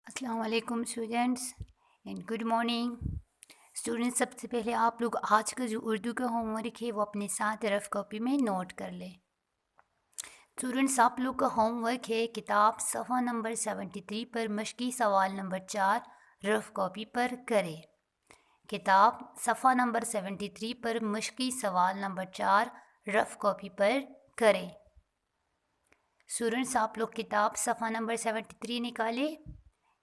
अस्सलाम वालेकुम students and good morning. Students, सबसे पहले आप लोग आज का जो उर्दू का होमवर्क है वो अपने साथ रफ कॉपी में नोट कर लें। स्टूडेंट्स, आप लोग का होमवर्क है किताब सफ़ा नंबर 73 पर मश्की सवाल नंबर 4 रफ कॉपी पर करें। किताब सफ़ा नंबर 73 पर मश्की सवाल नंबर 4 रफ कॉपी पर करें। स्टूडेंट्स, आप लोग किताब सफ़ा नंबर 73 निकालें।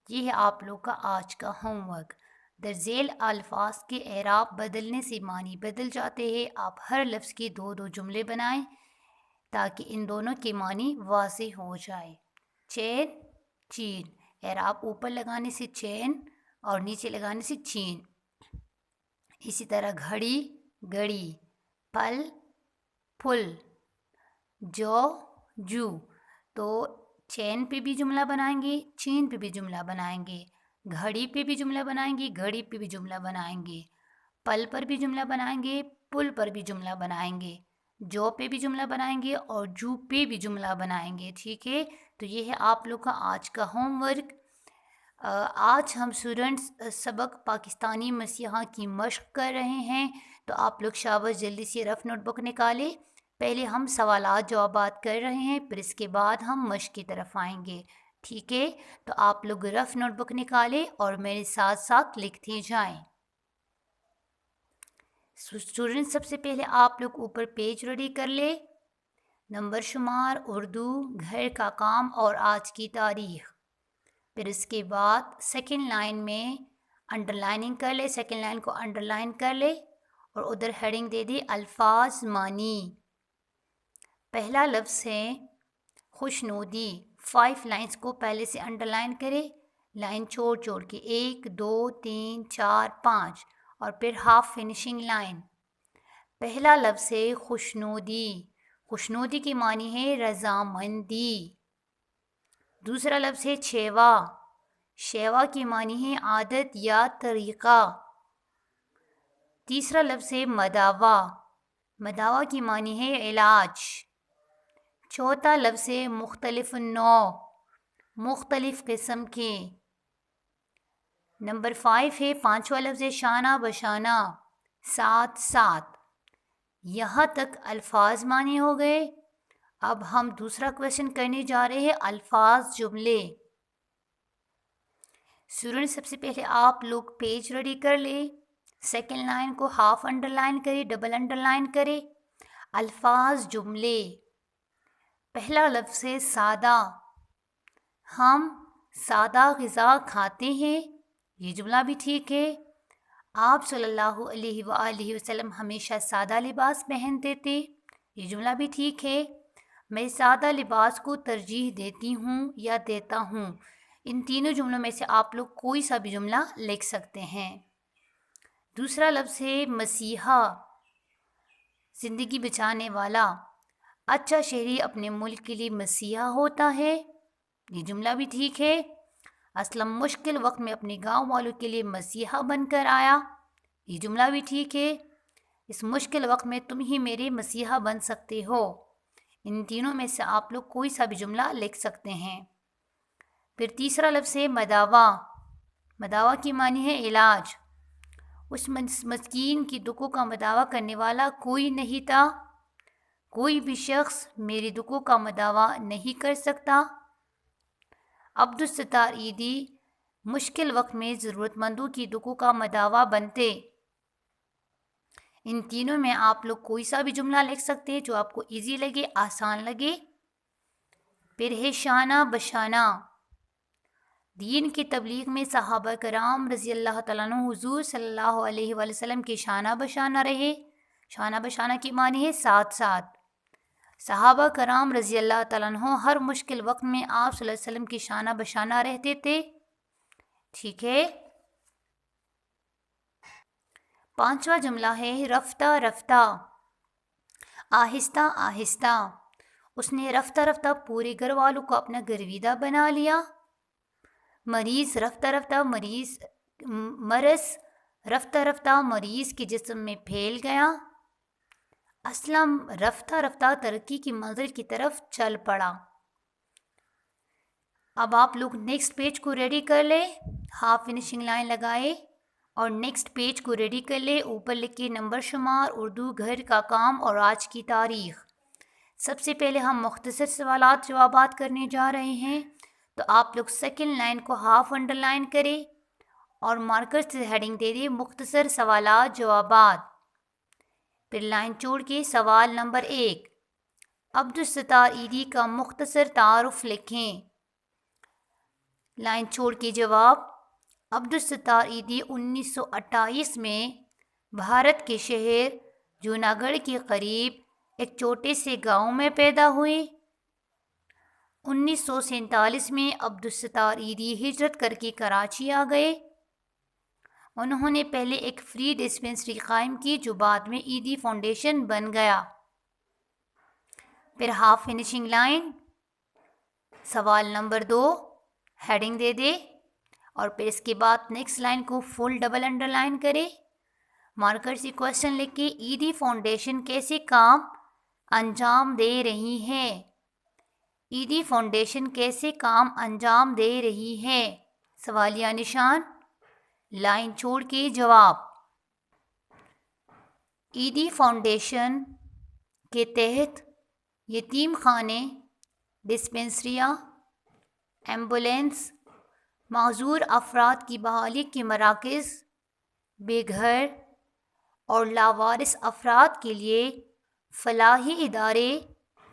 ये है आप लोग का आज का होमवर्क। दरझेल अल्फाज के एराब बदलने से मानी बदल जाते हैं। आप हर लफ्ज़ के दो दो जुमले बनाएं ताकि इन दोनों के मानी वाज़ेह हो जाए। चैन, चीन, एराब ऊपर लगाने से चैन और नीचे लगाने से चीन। इसी तरह घड़ी, घड़ी, पल, पुल, जो, जू। तो चैन पे भी जुमला बनाएंगे, चीन पे भी जुमला बनाएंगे, घड़ी पे भी जुमला बनाएंगे, घड़ी पे भी जुमला बनाएंगे, पल पर भी जुमला बनाएंगे, पुल पर भी जुमला बनाएंगे, जो पे भी जुमला बनाएंगे और जू पे भी जुमला बनाएंगे। ठीक है, तो ये है आप लोग का आज का होमवर्क। आज हम स्टूडेंट्स सबक पाकिस्तानी मसीहा की मशक कर रहे हैं। तो आप लोग शाबाश जल्दी से रफ नोटबुक निकालें। पहले हम सवालात जवाबात कर रहे हैं, फिर इसके बाद हम मशक की तरफ आएंगे। ठीक है, तो आप लोग रफ नोटबुक निकालें और मेरे साथ साथ लिखते जाएं। स्टूडेंट्स, सबसे पहले आप लोग ऊपर पेज रेडी कर ले। नंबर शुमार, उर्दू, घर का काम और आज की तारीख। फिर इसके बाद सेकंड लाइन में अंडरलाइनिंग कर ले, सेकंड लाइन को अंडरलाइन कर ले और उधर हेडिंग दे दी अल्फाज मानी। पहला लफ्ज़ है खुशनुदी। 5 लाइंस को पहले से अंडरलाइन करे, लाइन छोड़ छोड़ के 1 2 3 4 5 और फिर हाफ फिनिशिंग लाइन। पहला लफ्ज़ है खुशनुदी। खुशनुदी की मानी है रज़ामंदी। दूसरा लफ्ज़ है शेवा। शेवा की मानी है आदत या तरीक़ा। तीसरा लफ्ज़ है मदावा। मदावा की मानी है इलाज। चौथा लफ्ज़ है मुख्तलिफ नौ, मुख्तलिफ किस्म के। नंबर 5 है पांचवा लफ्ज़ है शाना बशाना, साथ साथ। यहाँ तक अल्फाज मानी हो गए। अब हम दूसरा क्वेश्चन करने जा रहे हैं, अल्फाज जुमले। स्टूडेंट, सबसे पहले आप लोग पेज रेडी कर ले। सेकेंड लाइन को हाफ अंडरलाइन करें, डबल अंडरलाइन करें। अल्फाज जुमले। पहला लफ्ज़ है सादा। हम सादा ग़िज़ा खाते हैं, ये जुमला भी ठीक है। आप सल्लल्लाहु अलैहि वसल्लम हमेशा सादा लिबास पहनते थे, ये जुमला भी ठीक है। मैं सादा लिबास को तरजीह देती हूँ या देता हूँ। इन तीनों जुमलों में से आप लोग कोई सा भी जुमला लिख सकते हैं। दूसरा लफ्ज़ है मसीहा, ज़िंदगी बचाने वाला। अच्छा शहरी अपने मुल्क के लिए मसीहा होता है, ये जुमला भी ठीक है। असलम मुश्किल वक्त में अपने गांव वालों के लिए मसीहा बनकर आया, ये जुमला भी ठीक है। इस मुश्किल वक्त में तुम ही मेरे मसीहा बन सकते हो। इन तीनों में से आप लोग कोई सा भी जुमला लिख सकते हैं। फिर तीसरा लफ्ज़ है मदावा। मदावा की मानी है इलाज। उस मस्कीन की दुखों का मदावा करने वाला कोई नहीं था। कोई भी शख्स मेरे दुखों का मदावा नहीं कर सकता। अब्दुस्सत्तार ईदी मुश्किल वक्त में ज़रूरतमंदों की दुखों का मदावा बनते। इन तीनों में आप लोग कोई सा भी जुमला लिख सकते हैं जो आपको इजी लगे, आसान लगे। फिर है शाना बशाना। दीन की तबलीग में सहाबा कराम रज़ी अल्लाह तआला अन्हु हुज़ूर सल्लल्लाहु अलैहि वसल्लम के शाना बशाना रहे। शाना बशाना की मानी है साथ साथ। सहाबा कराम रज़ी अल्लाह तआला अन्हु हर मुश्किल वक्त में आप सल्लल्लाहु अलैहि वसल्लम की शाना बशाना रहते थे। ठीक है। पांचवा जुमला है रफ्ता रफ्ता। आहिस्ता आहिस्ता। उसने रफ्ता रफ्ता पूरे घर वालों को अपना गर्विदा बना लिया। मरीज़ रफ्ता रफ्ता मरस रफ्ता रफ्ता मरीज़ के जिस्म में फैल गया। असलम रफ्ता रफ्ता तरक्की की मंजिल की तरफ चल पड़ा। अब आप लोग नेक्स्ट पेज को रेडी कर ले, हाफ फिनिशिंग लाइन लगाए और नेक्स्ट पेज को रेडी कर ले। ऊपर लिखे नंबर शुमार, उर्दू, घर का काम और आज की तारीख़। सबसे पहले हम मुख्तसर सवालात जवाबात करने जा रहे हैं, तो आप लोग सेकंड लाइन को हाफ अंडरलाइन करें और मार्कर से हेडिंग दे दें मुख्तसर सवालात जवाबात। फिर लाइन छोड़ के सवाल नंबर 1, अब्दुस्सत्तार ईदी का मुख्तसर तारुफ लिखें। लाइन छोड़ के जवाब, अब्दुस्सत्तार ईदी 1928 में भारत के शहर जूनागढ़ के करीब एक छोटे से गांव में पैदा हुए। 1947 में अब्दुस्सत्तार ईदी हिजरत करके कराची आ गए। उन्होंने पहले एक फ्री डिस्पेंसरी कायम की जो बाद में ईदी फाउंडेशन बन गया। फिर हाफ फिनिशिंग लाइन, सवाल नंबर 2 हेडिंग दे दे और फिर इसके बाद नेक्स्ट लाइन को फुल डबल अंडरलाइन करें। मार्कर से क्वेश्चन लिख के ईदी फाउंडेशन कैसे काम अंजाम दे रही है। ईदी फाउंडेशन कैसे काम अंजाम दे रही है, सवालिया निशान। लाइन छोड़ के जवाब, ईदी फाउंडेशन के तहत यतीम खाने, डिस्पेंसरियाँ, एम्बुलेंस, माजूर अफराद की बहाली के मराकज़, बेघर और लावारिस अफराद के लिए फलाही इदारे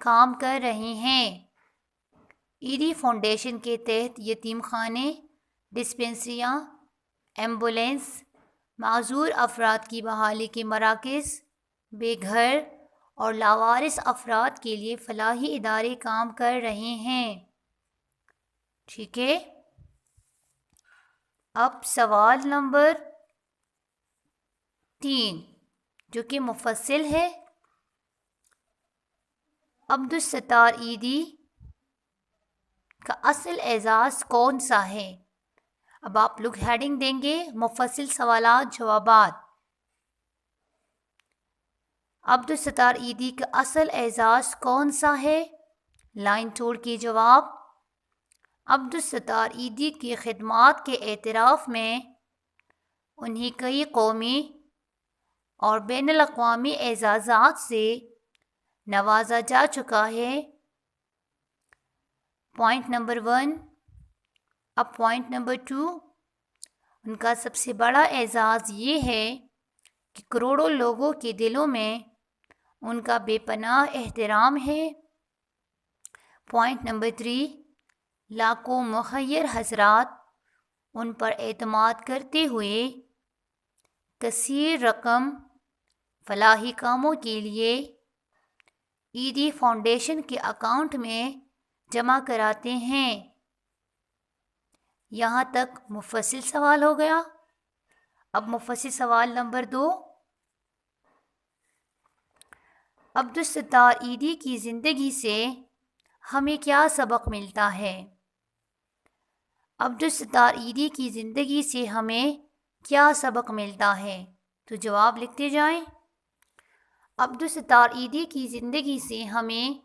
काम कर रहे हैं। ईदी फाउंडेशन के तहत यतीम खाने, डिस्पेंसरियाँ, एम्बुलेंस, माजूर अफराद की बहाली के मराकज़, बेघर और लावारिस अफराद के लिए फलाही इदारे काम कर रहे हैं। ठीक है, अब सवाल नंबर 3 जो कि मुफस्सिल है। अब्दुस्सत्तार ईदी का असल एजाज़ कौन सा है। अब आप लोग हेडिंग देंगे मुफस्सिल सवालात जवाबात। अब्दुस्सत्तार ईदी का असल एजाज़ कौन सा है। लाइन छोड़ के जवाब, अब्दुस्सत्तार ईदी की खिदमात के एतराफ़ में उन्हें कई कौमी और बैनुल अक़वामी एजाज़ात से नवाजा जा चुका है। Point number 1। अब पॉइंट नंबर 2, उनका सबसे बड़ा एजाज़ ये है कि करोड़ों लोगों के दिलों में उनका बेपनाह एहतराम है। पॉइंट नंबर 3, लाखों मुखय्यर हज़रात उन पर एतमाद करते हुए कसीर रकम फलाही कामों के लिए ईदी फाउंडेशन के अकाउंट में जमा कराते हैं। यहाँ तक मुफस्सिल सवाल हो गया। अब मुफस्सिल सवाल नंबर 2, अब्दुस्सत्तार ईदी की ज़िंदगी से हमें क्या सबक मिलता है। अब्दुस्सत्तार ईदी की ज़िंदगी से हमें क्या सबक मिलता है, तो जवाब लिखते जाएं। अब्दुस्सत्तार ईदी की ज़िंदगी से हमें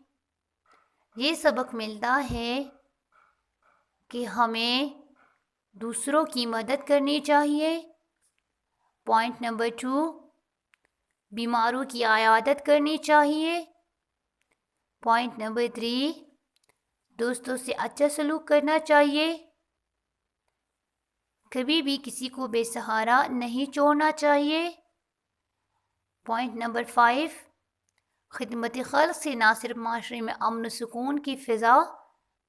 ये सबक मिलता है कि हमें दूसरों की मदद करनी चाहिए। पॉइंट नंबर 2, बीमारों की आयादत करनी चाहिए। पॉइंट नंबर 3, दोस्तों से अच्छा सलूक करना चाहिए। कभी भी किसी को बेसहारा नहीं छोड़ना चाहिए। पॉइंट नंबर 5, खिदमत खल्क़ से ना सिर्फ माशरे में अमन सुकून की फ़िज़ा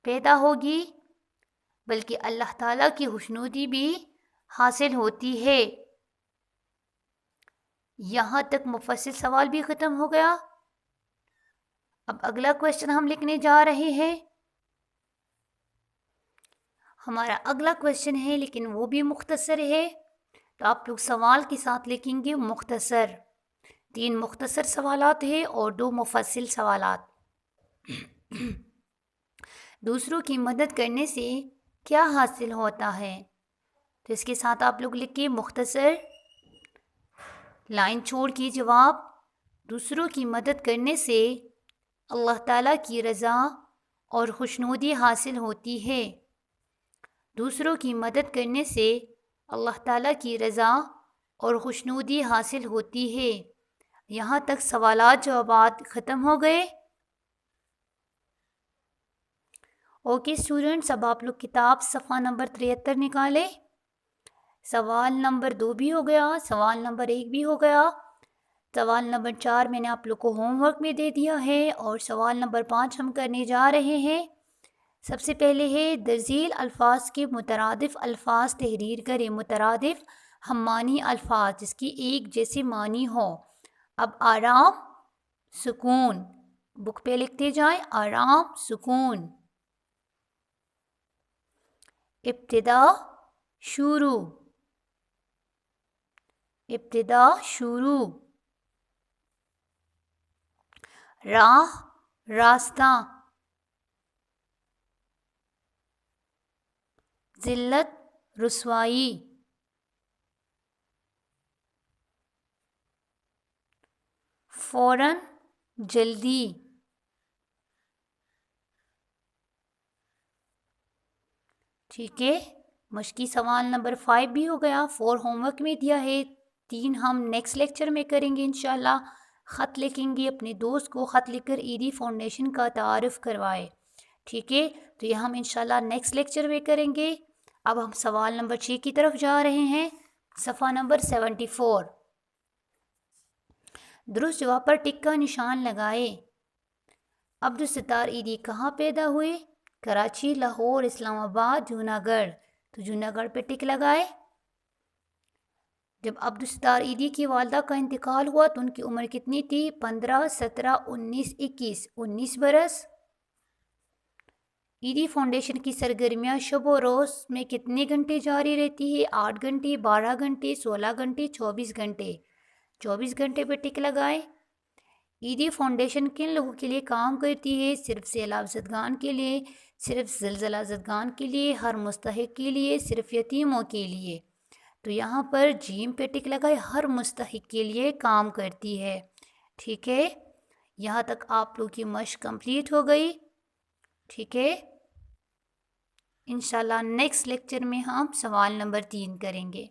पैदा होगी बल्कि अल्लाह ताला की खुशनुदी भी हासिल होती है। यहाँ तक मुफस्सिल सवाल भी ख़त्म हो गया। अब अगला क्वेश्चन हम लिखने जा रहे हैं। हमारा अगला क्वेश्चन है लेकिन वो भी मुख्तसर है, तो आप लोग सवाल के साथ लिखेंगे मुख्तसर। 3 मुख्तसर सवालात है और 2 मुफस्सिल सवालात। दूसरों की मदद करने से क्या हासिल होता है, तो इसके साथ आप लोग लिखिए मुख्तसर। लाइन छोड़ के जवाब, दूसरों की मदद करने से अल्लाह ताला की रज़ा और खुशनुदी हासिल होती है। دوسروں کی مدد کرنے سے اللہ تعالیٰ کی رضا اور خوشنودی حاصل ہوتی ہے۔ یہاں تک سوالات جوابات ختم ہو گئے۔ اوکے اسٹوڈنٹس، اب آپ لوگ کتاب صفحہ نمبر 73 نکالے۔ سوال نمبر 2 بھی ہو گیا، سوال نمبر 1 بھی ہو گیا، سوال نمبر 4 میں نے آپ لوگ کو ہوم ورک میں دے دیا ہے، اور سوال نمبر 5 ہم کرنے جا رہے ہیں۔ سب سے پہلے ہے درزیل الفاظ کے مترادف الفاظ تحریر کریں۔ مترادف ہم معنی الفاظ جس کی ایک جیسے معنی ہو۔ اب آرام، سکون، بک پہ لکھتے جائیں، آرام، سکون۔ ابتدا، شروع، ابتدا، شروع۔ راہ، راستہ، ذلت، رسوائی، فوراً، جلدی، ٹھیک ہے۔ مشقی سوال نمبر 5 بھی ہو گیا، 4 ہوم ورک میں دیا ہے، 3 ہم نیکسٹ لیکچر میں کریں گے انشاءاللہ۔ خط لکھیں گے، اپنے دوست کو خط لکھ کر ایدی فاؤنڈیشن کا تعارف کروائے، ٹھیک ہے۔ تو یہ ہم انشاءاللہ نیکسٹ لیکچر میں کریں گے۔ اب ہم سوال نمبر 6 کی طرف جا رہے ہیں، صفحہ نمبر 74۔ درست جواب پر ٹک کا نشان لگائے۔ عبدالستار ایدی کہاں پیدا ہوئے؟ کراچی، لاہور، اسلام آباد، جوناگڑھ۔ تو جوناگڑھ پہ ٹک لگائے۔ جب عبدالستار ایدی کی والدہ کا انتقال ہوا تو ان کی عمر کتنی تھی؟ 15، 17، 19، 21، 19 برس۔ ایدی فاؤنڈیشن کی سرگرمیاں شب و روز میں کتنے گھنٹے جاری رہتی ہے؟ 8 گھنٹے، 12 گھنٹے، 16 گھنٹے، 24 گھنٹے۔ 24 گھنٹے پہ ٹک لگائے۔ ایدی فاؤنڈیشن کن لوگوں کے لیے کام کرتی ہے؟ صرف سیلاب زدگان کے لیے، صرف زلزلہ زدگان کے لیے، ہر مستحق کے لیے، صرف یتیموں کے لیے۔ تو یہاں پر جیم پہ ٹک لگائے، ہر مستحق کے لیے کام کرتی ہے، ٹھیک ہے۔ یہاں تک آپ لوگ کی مشق کمپلیٹ ہو گئی، ٹھیک ہے۔ انشاءاللہ نیکسٹ لیکچر میں ہم سوال نمبر 3 کریں گے۔